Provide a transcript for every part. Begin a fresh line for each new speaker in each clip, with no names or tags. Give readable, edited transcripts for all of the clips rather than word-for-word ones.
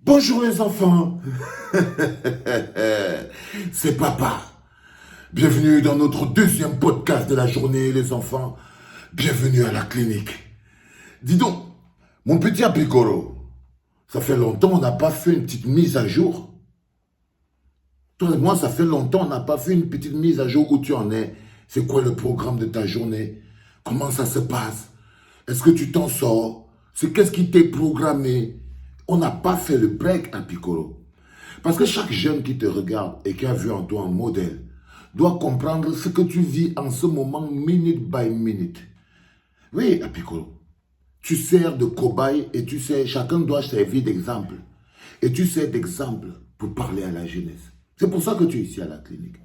Bonjour les enfants, c'est papa. Bienvenue dans notre deuxième podcast de la journée les enfants. Bienvenue à la clinique. Dis donc, mon petit Apicoro, ça fait longtemps on n'a pas fait une petite mise à jour. Toi et moi, ça fait longtemps on n'a pas fait une petite mise à jour où tu en es. C'est quoi le programme de ta journée? Comment ça se passe? Est-ce que tu t'en sors? Qu'est-ce qui t'est programmé? On n'a pas fait le break à Piccolo. Parce que chaque jeune qui te regarde et qui a vu en toi un modèle doit comprendre ce que tu vis en ce moment, minute by minute. Oui, à Piccolo. Tu sers de cobaye et tu sais, chacun doit servir d'exemple. Et tu sers d'exemple pour parler à la jeunesse. C'est pour ça que tu es ici à la clinique.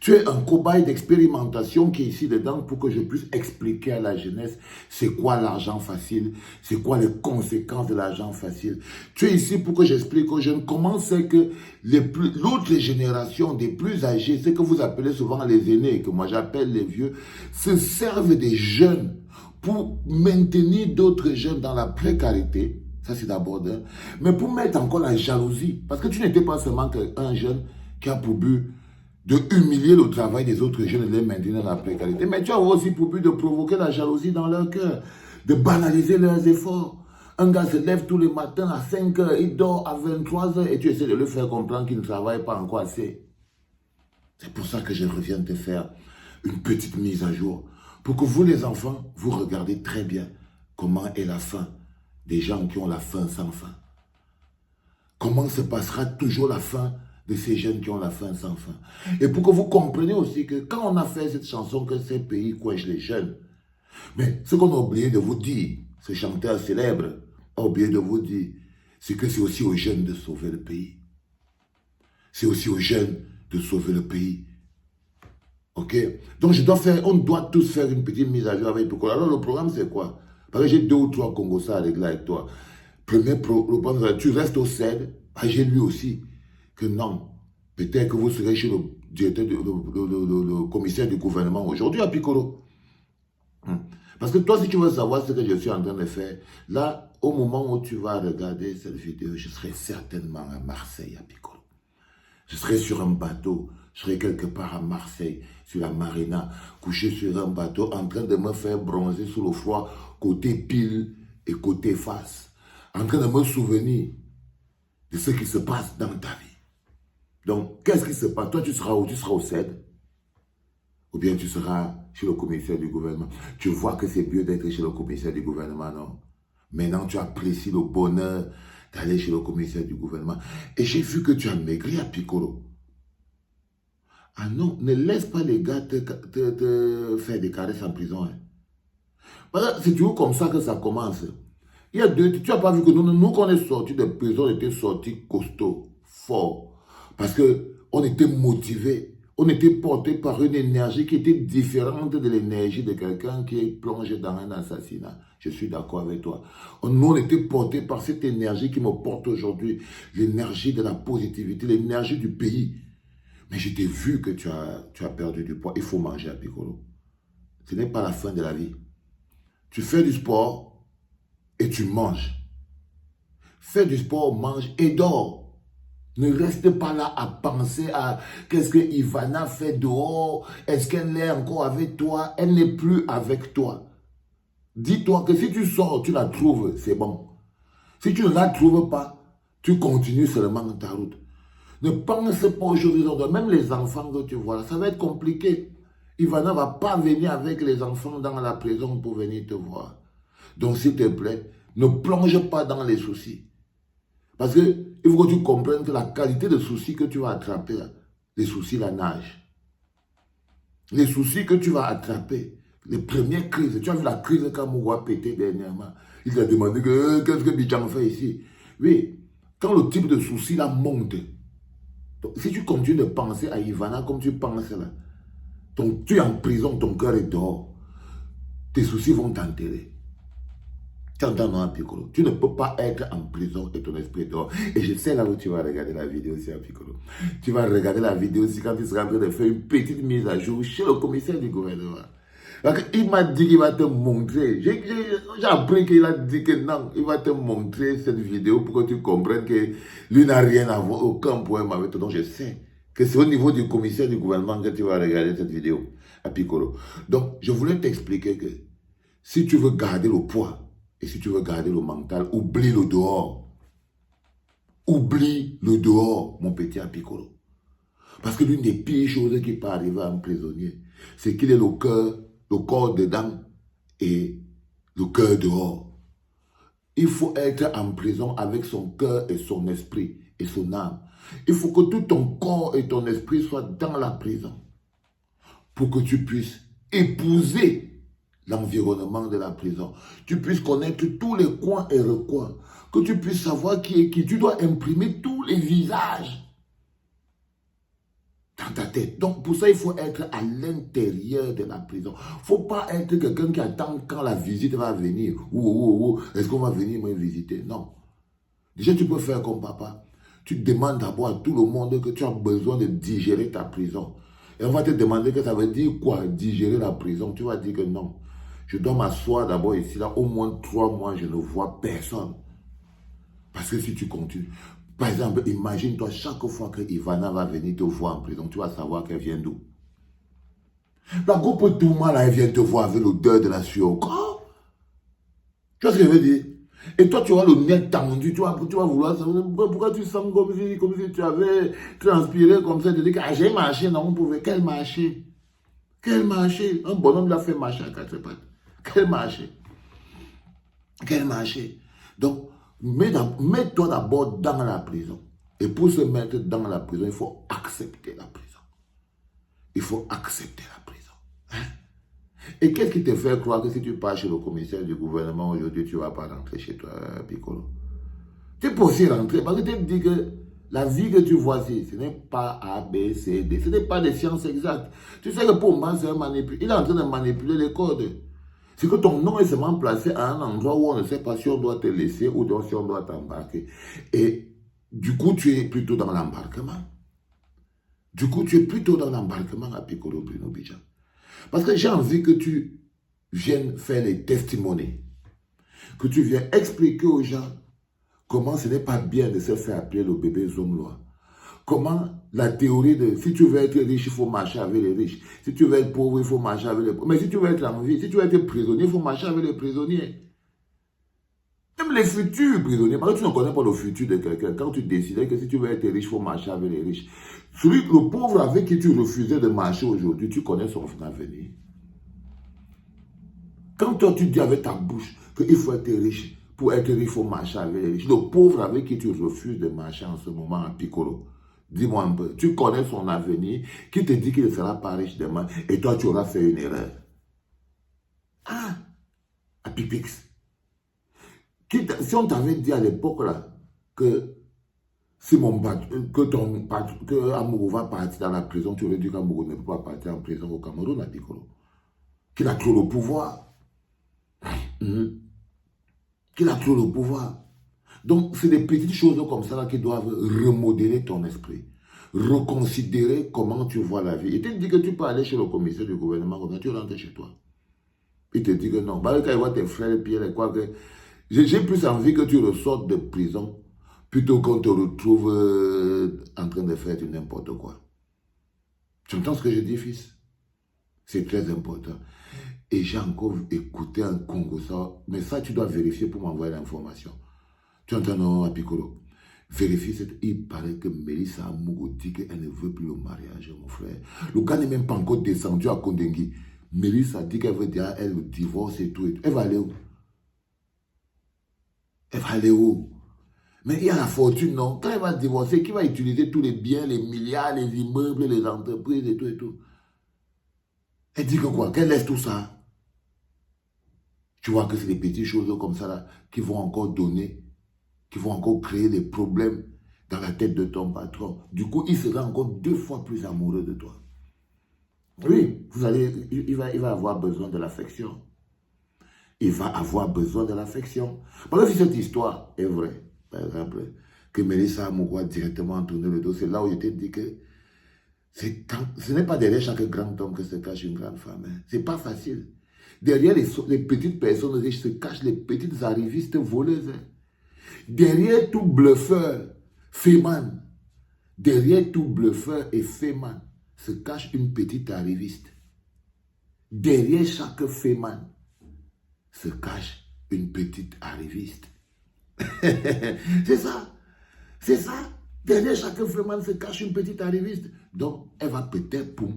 Tu es un cobaye d'expérimentation qui est ici dedans pour que je puisse expliquer à la jeunesse c'est quoi l'argent facile, c'est quoi les conséquences de l'argent facile. Tu es ici pour que j'explique aux jeunes comment c'est que l'autre génération des plus âgés, ce que vous appelez souvent les aînés, que moi j'appelle les vieux, se servent des jeunes pour maintenir d'autres jeunes dans la précarité. Ça c'est d'abord d'un. Mais pour mettre encore la jalousie. Parce que tu n'étais pas seulement un jeune qui a pour but de humilier le travail des autres jeunes et de les maintenir dans la précarité. Mais tu as aussi pour but de provoquer la jalousie dans leur cœur, de banaliser leurs efforts. Un gars se lève tous les matins à 5 heures, il dort à 23 heures et tu essaies de lui faire comprendre qu'il ne travaille pas encore assez. C'est pour ça que je reviens te faire une petite mise à jour. Pour que vous les enfants, vous regardez très bien comment est la fin des gens qui ont la faim sans fin. Comment se passera toujours la fin de ces jeunes qui ont la faim sans fin. Et pour que vous compreniez aussi que quand on a fait cette chanson, que ces pays quenchent les jeunes, mais ce qu'on a oublié de vous dire, ce chanteur célèbre a oublié de vous dire, c'est que c'est aussi aux jeunes de sauver le pays. C'est aussi aux jeunes de sauver le pays. Ok? Donc on doit tous faire une petite mise à jour avec Piccolo. Alors le programme c'est quoi? Parce que j'ai 2 ou 3 Congos à régler avec toi. Premier programme, tu restes au CED, j'ai lu aussi que non, peut-être que vous serez chez le directeur, le commissaire du gouvernement aujourd'hui à Piccolo. Parce que toi, si tu veux savoir ce que je suis en train de faire, là, au moment où tu vas regarder cette vidéo, je serai certainement à Marseille, à Piccolo. Je serai sur un bateau, je serai quelque part à Marseille, sur la marina, couché sur un bateau, en train de me faire bronzer sous le froid, côté pile et côté face, en train de me souvenir de ce qui se passe dans ta vie. Donc, qu'est-ce qui se passe? Toi, tu seras où? Tu seras au CED? Ou bien tu seras chez le commissaire du gouvernement? Tu vois que c'est mieux d'être chez le commissaire du gouvernement, non? Maintenant, tu apprécies le bonheur d'aller chez le commissaire du gouvernement. Et j'ai vu que tu as maigri à Piccolo. Ah non, ne laisse pas les gars te faire des caresses en prison. Hein. Parce que c'est toujours comme ça que ça commence. Il y a tu n'as pas vu que nous quand on est sortis de prison, on était sortis costauds, forts. Parce qu'on était motivés, on était portés par une énergie qui était différente de l'énergie de quelqu'un qui est plongé dans un assassinat. Je suis d'accord avec toi. Nous, on était portés par cette énergie qui me porte aujourd'hui, l'énergie de la positivité, l'énergie du pays. Mais je t'ai vu que tu as perdu du poids. Il faut manger à Piccolo. Ce n'est pas la fin de la vie. Tu fais du sport et tu manges. Fais du sport, mange et dors. Ne reste pas là à penser à qu'est-ce que Ivana fait dehors. Est-ce qu'elle est encore avec toi? Elle n'est plus avec toi. Dis-toi que si tu sors, tu la trouves, c'est bon. Si tu ne la trouves pas, tu continues seulement ta route. Ne pense pas aux choses des autres. Même les enfants que tu vois, ça va être compliqué. Ivana ne va pas venir avec les enfants dans la prison pour venir te voir. Donc s'il te plaît, ne plonge pas dans les soucis. Parce qu'il faut que tu comprennes que la qualité de soucis que tu vas attraper, les soucis la nage. Les soucis que tu vas attraper, les premières crises, tu as vu la crise qu'Amour a pété dernièrement. Il t'a demandé qu'est-ce que Bidjan fait ici. Oui, quand le type de souci là monte, donc, si tu continues de penser à Ivana comme tu penses là, tu es en prison, ton cœur est dehors, tes soucis vont t'enterrer. Tu entends, non, Piccolo? Tu ne peux pas être en prison et ton esprit dehors. Et je sais là où tu vas regarder la vidéo aussi, Piccolo. Tu vas regarder la vidéo aussi quand tu seras en train de faire une petite mise à jour chez le commissaire du gouvernement. Il m'a dit qu'il va te montrer. J'ai appris qu'il a dit que non, il va te montrer cette vidéo pour que tu comprennes que lui n'a rien à voir, aucun problème avec toi. Donc je sais que c'est au niveau du commissaire du gouvernement que tu vas regarder cette vidéo à Piccolo. Donc je voulais t'expliquer que si tu veux garder le poids et si tu veux garder le mental, oublie le dehors. Oublie le dehors, mon petit Piccolo. Parce que l'une des pires choses qui peut arriver à un prisonnier, c'est qu'il ait le corps dedans et le cœur dehors. Il faut être en prison avec son cœur et son esprit et son âme. Il faut que tout ton corps et ton esprit soient dans la prison pour que tu puisses épouser l'environnement de la prison. Tu puisses connaître tous les coins et recoins. Que tu puisses savoir qui est qui. Tu dois imprimer tous les visages dans ta tête. Donc, pour ça, il faut être à l'intérieur de la prison. Il ne faut pas être quelqu'un qui attend quand la visite va venir. Est-ce qu'on va venir me visiter? Non. Déjà, tu peux faire comme papa. Tu demandes d'abord à tout le monde que tu as besoin de digérer ta prison. Et on va te demander que ça veut dire quoi, digérer la prison. Tu vas dire que non. Je dois m'asseoir d'abord ici, là, au moins 3 mois, je ne vois personne. Parce que si tu continues, par exemple, imagine-toi chaque fois que Ivana va venir te voir en prison, tu vas savoir qu'elle vient d'où. La groupe Touma, là, elle vient te voir avec l'odeur de la sueur. Quoi? Tu vois ce que je veux dire? Et toi, tu auras le nez tendu, tu vas vouloir savoir pourquoi tu sens comme si tu avais transpiré comme ça. Tu te dis que j'ai marché, non, on pouvait. Quel marché? Quel marché? Un bonhomme l'a fait marcher à 4 pattes. Quel marché? Quel marché? Donc, mets-toi d'abord dans la prison. Et pour se mettre dans la prison, il faut accepter la prison. Il faut accepter la prison. Hein? Et qu'est-ce qui te fait croire que si tu pars chez le commissaire du gouvernement aujourd'hui, tu ne vas pas rentrer chez toi, Piccolo? Tu peux aussi rentrer parce que tu te dis que la vie que tu vois ici, ce n'est pas A, B, C, D. Ce n'est pas des sciences exactes. Tu sais que pour moi, c'est un manipulateur. Il est en train de manipuler les codes. C'est que ton nom est seulement placé à un endroit où on ne sait pas si on doit te laisser ou si on doit t'embarquer. Et du coup, tu es plutôt dans l'embarquement. Du coup, tu es plutôt dans l'embarquement à Piccolo Bruno Bidjan. Parce que j'ai envie que tu viennes faire les testimonies. Que tu viennes expliquer aux gens comment ce n'est pas bien de se faire appeler le bébé Zomloa. Comment la théorie de si tu veux être riche, il faut marcher avec les riches. Si tu veux être pauvre, il faut marcher avec les pauvres. Mais si tu veux être en vie, si tu veux être prisonnier, il faut marcher avec les prisonniers. Même les futurs prisonniers, parce que tu ne connais pas le futur de quelqu'un. Quand tu décidais que si tu veux être riche, il faut marcher avec les riches. Le pauvre avec qui tu refusais de marcher aujourd'hui, tu connais son avenir. Quand toi tu dis avec ta bouche qu'il faut être riche, pour être riche, il faut marcher avec les riches. Le pauvre avec qui tu refuses de marcher en ce moment à Piccolo, dis-moi un peu, tu connais son avenir, qui te dit qu'il ne sera pas riche demain, et toi tu auras fait une erreur. Ah, à Pipix. Si on t'avait dit à l'époque là, que si que Amourou va partir dans la prison, tu aurais dit qu'Amourou ne peut pas partir en prison au Cameroun à Piccolo. Qu'il a trop le pouvoir. Qu'il a trop le pouvoir. Donc, c'est des petites choses comme ça là, qui doivent remodeler ton esprit. Reconsidérer comment tu vois la vie. Il te dit que tu peux aller chez le commissaire du gouvernement, quand tu rentres chez toi. Il te dit que non. Bah, quand il voit tes frères, Pierre et quoi que... J'ai plus envie que tu ressortes de prison plutôt qu'on te retrouve en train de faire du n'importe quoi. Tu entends ce que je dis, fils? C'est très important. Et j'ai encore écouté un Congo ça. Mais ça, tu dois vérifier pour m'envoyer l'information. Tu entends, non, à Piccolo? Vérifie, il paraît que Mélissa Amougou dit qu'elle ne veut plus le mariage, mon frère. Le gars n'est même pas encore descendu à Kondengui. Mélissa dit qu'elle veut dire, elle, le divorce et tout. Elle va aller où? Elle va aller où? Mais il y a la fortune, non? Quand elle va divorcer, qui va utiliser tous les biens, les milliards, les immeubles, les entreprises et tout et tout? Elle dit que quoi? Qu'elle laisse tout ça? Tu vois que c'est des petites choses comme ça là, qui vont encore donner, qui vont encore créer des problèmes dans la tête de ton patron. Du coup, il sera encore 2 fois plus amoureux de toi. Oui, il va avoir besoin de l'affection. Il va avoir besoin de l'affection. Parce que si cette histoire est vraie, par exemple, que Mélissa Amougou a directement tourné le dos, c'est là où je t'ai dit que Ce n'est pas derrière chaque grand homme que se cache une grande femme. Hein. Ce n'est pas facile. Derrière les petites personnes riches se cachent les petites arrivistes voleuses. Hein. Derrière tout bluffeur, féman, derrière tout bluffeur et féman se cache une petite arriviste. Derrière chaque féman se cache une petite arriviste. C'est ça. C'est ça. Derrière chaque féman se cache une petite arriviste. Donc, elle va peut-être pour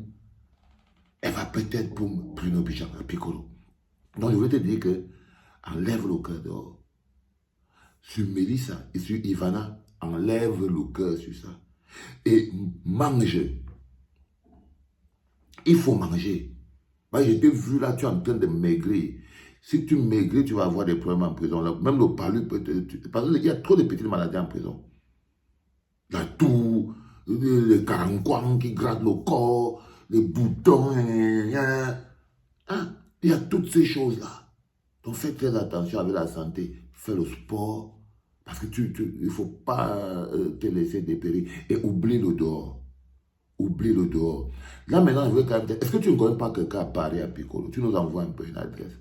Bruno Piccolo. Donc, je veux te dire que enlève le cœur dehors. Sur Mélissa et sur Ivana, enlève le cœur sur ça. Et mange. Il faut manger. Moi, je t'ai vu là, tu es en train de maigrir. Si tu maigris, tu vas avoir des problèmes en prison. Là, même le palu peut te... Parce qu'il y a trop de petites maladies en prison. Il y a tout, les caranquans qui grattent le corps, les boutons, hein, il y a toutes ces choses-là. Donc fais très attention avec la santé, fais le sport, parce que il ne faut pas te laisser dépérir. Et oublie le dehors. Oublie le dehors. Là maintenant, je veux quand même... Est-ce que tu ne connais pas quelqu'un à Paris, à Piccolo? Tu nous envoies un peu une adresse.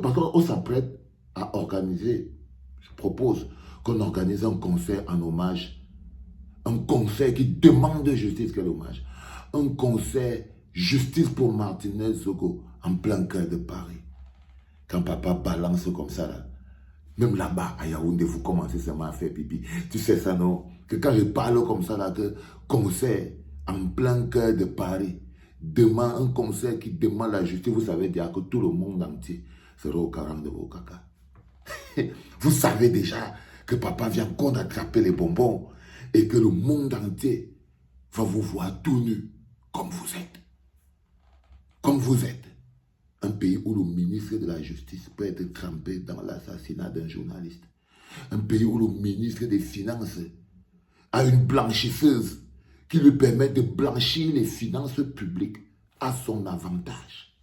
Parce qu'on s'apprête à organiser, je propose qu'on organise un concert en hommage. Un concert qui demande justice, quel hommage. Un concert justice pour Martinez Zogo en plein cœur de Paris. Quand papa balance comme ça, là, même là-bas, à Yaoundé, vous commencez seulement à faire pipi. Tu sais ça, non? Que quand je parle comme ça, là, que concert en plein cœur de Paris, demande un concert qui demande la justice, vous savez déjà que tout le monde entier sera au carême de vos caca. Vous savez déjà que papa vient qu'on attraper les bonbons et que le monde entier va vous voir tout nu comme vous êtes. Comme vous êtes. Un pays où le ministre de la Justice peut être trempé dans l'assassinat d'un journaliste. Un pays où le ministre des Finances a une blanchisseuse qui lui permet de blanchir les finances publiques à son avantage.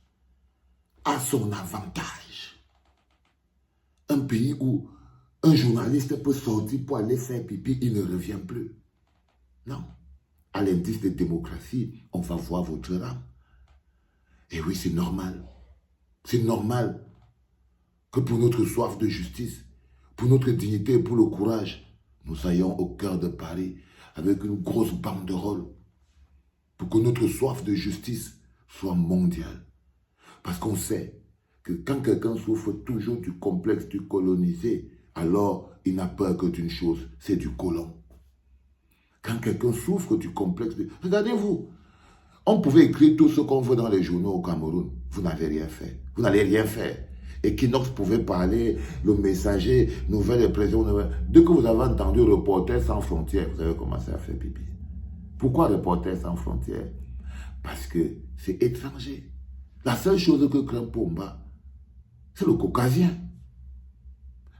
À son avantage. Un pays où un journaliste peut sortir pour aller faire pipi, il ne revient plus. Non. À l'indice de démocratie, on va voir votre âme. Et oui, c'est normal. C'est normal que pour notre soif de justice, pour notre dignité et pour le courage, nous soyons au cœur de Paris avec une grosse banderole pour que notre soif de justice soit mondiale. Parce qu'on sait que quand quelqu'un souffre toujours du complexe du colonisé, alors il n'a peur que d'une chose, c'est du colon. Quand quelqu'un souffre du complexe de... Regardez-vous, on pouvait écrire tout ce qu'on veut dans les journaux au Cameroun. Vous n'avez rien fait. Vous n'allez rien faire. Equinox pouvait parler, le Messager, Nouvelle Expression. Dès que vous avez entendu Reporters sans frontières, vous avez commencé à faire pipi. Pourquoi Reporters sans frontières? Parce que c'est étranger. La seule chose que craint Pomba, c'est le caucasien.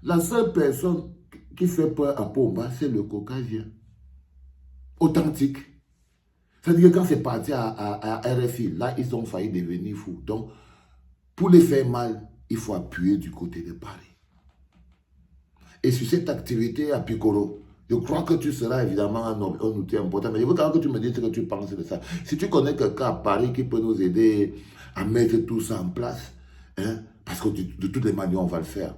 La seule personne qui fait peur à Pomba, c'est le caucasien. Authentique. C'est-à-dire que quand c'est parti à RFI, là, ils ont failli devenir fous. Donc, pour les faire mal, il faut appuyer du côté de Paris. Et sur cette activité à Piccolo, je crois que tu seras évidemment un outil important. Mais je veux quand même que tu me dises ce que tu penses de ça. Si tu connais quelqu'un à Paris qui peut nous aider à mettre tout ça en place, hein, parce que de toutes les manières, on va le faire.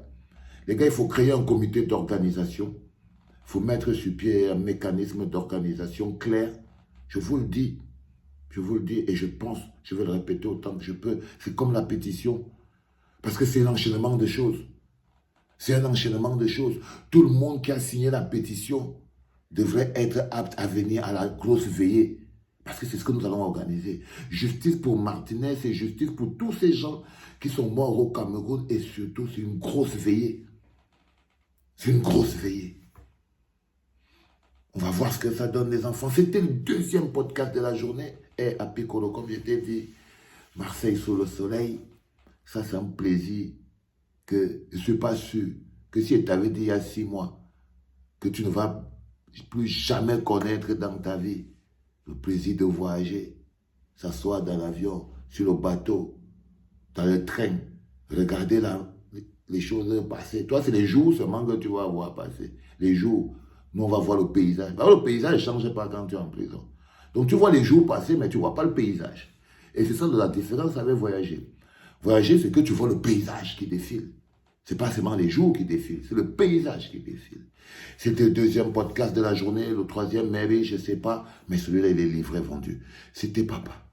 Les gars, il faut créer un comité d'organisation. Il faut mettre sur pied un mécanisme d'organisation clair. Je vous le dis et je pense, je vais le répéter autant que je peux. C'est comme la pétition. Parce que c'est un enchaînement de choses. C'est un enchaînement de choses. Tout le monde qui a signé la pétition devrait être apte à venir à la grosse veillée. Parce que c'est ce que nous allons organiser. Justice pour Martinez et justice pour tous ces gens qui sont morts au Cameroun. Et surtout, c'est une grosse veillée. C'est une grosse veillée. On va voir ce que ça donne les enfants. C'était le deuxième podcast de la journée. Et à Piccolo, comme je t'ai dit, Marseille sous le soleil. Ça, c'est un plaisir que je ne suis pas sûr que si je t'avais dit il y a 6 mois que tu ne vas plus jamais connaître dans ta vie le plaisir de voyager, s'asseoir dans l'avion, sur le bateau, dans le train, regarder les choses passer. Toi, c'est les jours seulement que tu vas voir passer. Les jours, nous, on va voir le paysage. Alors, le paysage ne change pas quand tu es en prison. Donc tu vois les jours passer, mais tu ne vois pas le paysage. Et c'est ça de la différence avec voyager. Voyager, c'est que tu vois le paysage qui défile. Ce n'est pas seulement les jours qui défilent, c'est le paysage qui défile. C'était le deuxième podcast de la journée, le troisième, mais je ne sais pas, mais celui-là, il est livré, vendu. C'était papa.